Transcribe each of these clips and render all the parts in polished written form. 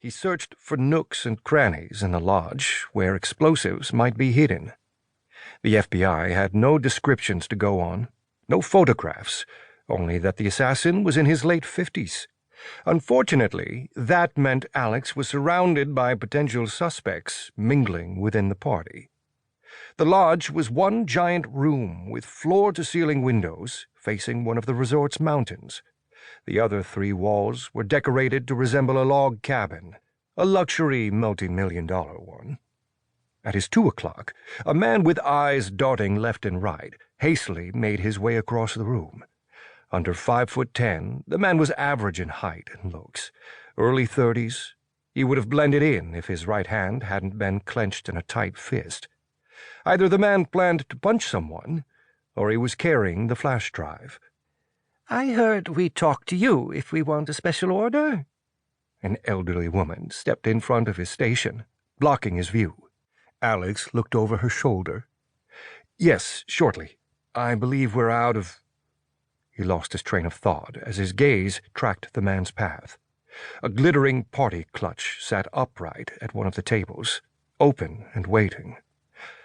He searched for nooks and crannies in the lodge where explosives might be hidden. The FBI had no descriptions to go on, no photographs, only that the assassin was in his late 50s. Unfortunately, that meant Alex was surrounded by potential suspects mingling within the party. The lodge was one giant room with floor-to-ceiling windows facing one of the resort's mountains. The other 3 walls were decorated to resemble a log cabin, a luxury multi-million-dollar one. At his 2 o'clock, a man with eyes darting left and right hastily made his way across the room. Under 5'10", the man was average in height and looks. Early 30s, he would have blended in if his right hand hadn't been clenched in a tight fist. Either the man planned to punch someone, or he was carrying the flash drive. "I heard we talk to you if we want a special order." An elderly woman stepped in front of his station, blocking his view. Alex looked over her shoulder. "Yes, shortly. I believe we're out of—" He lost his train of thought as his gaze tracked the man's path. A glittering party clutch sat upright at one of the tables, open and waiting.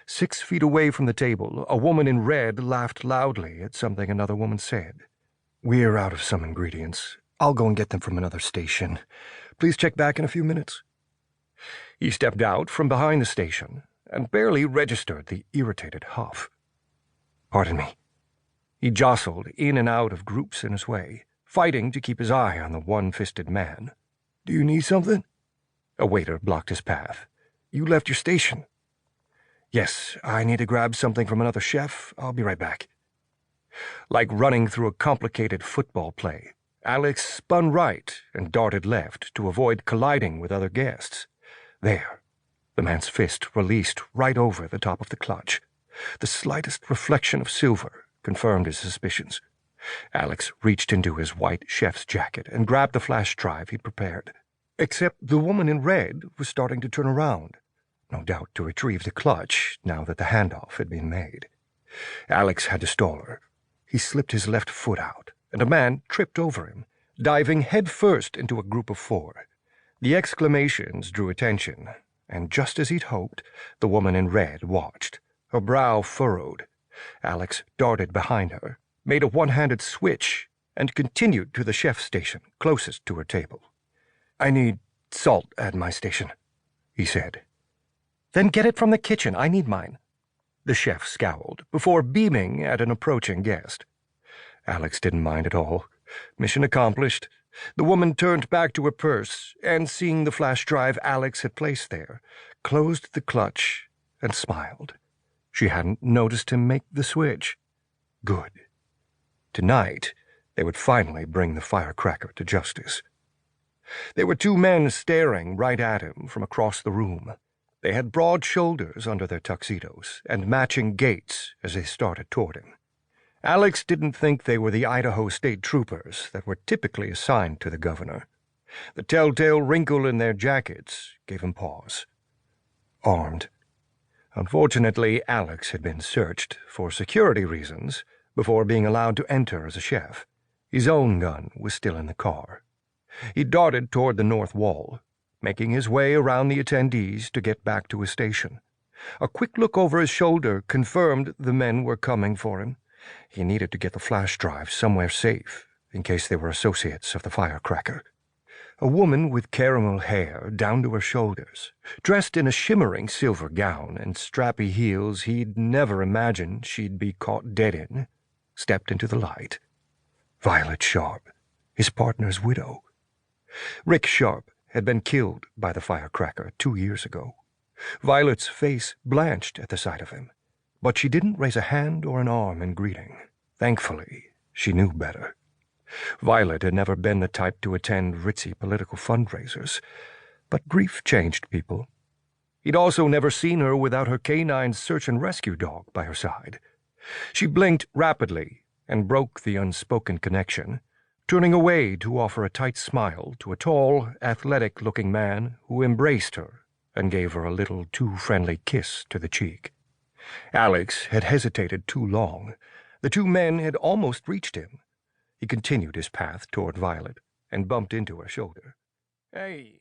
6 feet away from the table, a woman in red laughed loudly at something another woman said. "We're out of some ingredients. I'll go and get them from another station. Please check back in a few minutes." He stepped out from behind the station and barely registered the irritated huff. "Pardon me." He jostled in and out of groups in his way, fighting to keep his eye on the one-fisted man. "Do you need something?" A waiter blocked his path. "You left your station." "Yes, I need to grab something from another chef. I'll be right back." Like running through a complicated football play, Alex spun right and darted left to avoid colliding with other guests. There, the man's fist released right over the top of the clutch. The slightest reflection of silver confirmed his suspicions. Alex reached into his white chef's jacket and grabbed the flash drive he'd prepared. Except the woman in red was starting to turn around, no doubt to retrieve the clutch now that the handoff had been made. Alex had to stall her. He slipped his left foot out, and a man tripped over him, diving headfirst into a group of 4. The exclamations drew attention, and just as he'd hoped, the woman in red watched, her brow furrowed. Alex darted behind her, made a one-handed switch, and continued to the chef's station closest to her table. "I need salt at my station," he said. "Then get it from the kitchen. I need mine." The chef scowled before beaming at an approaching guest. Alex didn't mind at all. Mission accomplished. The woman turned back to her purse and, seeing the flash drive Alex had placed there, closed the clutch and smiled. She hadn't noticed him make the switch. Good. Tonight, they would finally bring the firecracker to justice. There were 2 men staring right at him from across the room. They had broad shoulders under their tuxedos and matching gaits as they started toward him. Alex didn't think they were the Idaho State Troopers that were typically assigned to the governor. The telltale wrinkle in their jackets gave him pause. Armed. Unfortunately, Alex had been searched for security reasons before being allowed to enter as a chef. His own gun was still in the car. He darted toward the north wall, making his way around the attendees to get back to his station. A quick look over his shoulder confirmed the men were coming for him. He needed to get the flash drive somewhere safe, in case they were associates of the firecracker. A woman with caramel hair down to her shoulders, dressed in a shimmering silver gown and strappy heels he'd never imagined she'd be caught dead in, stepped into the light. Violet Sharp, his partner's widow. Rick Sharp had been killed by the firecracker 2 years ago. Violet's face blanched at the sight of him, but she didn't raise a hand or an arm in greeting. Thankfully, she knew better. Violet had never been the type to attend ritzy political fundraisers, but grief changed people. He'd also never seen her without her canine search and rescue dog by her side. She blinked rapidly and broke the unspoken connection, turning away to offer a tight smile to a tall, athletic-looking man who embraced her and gave her a little too friendly kiss to the cheek. Alex had hesitated too long. The 2 men had almost reached him. He continued his path toward Violet and bumped into her shoulder. "Hey,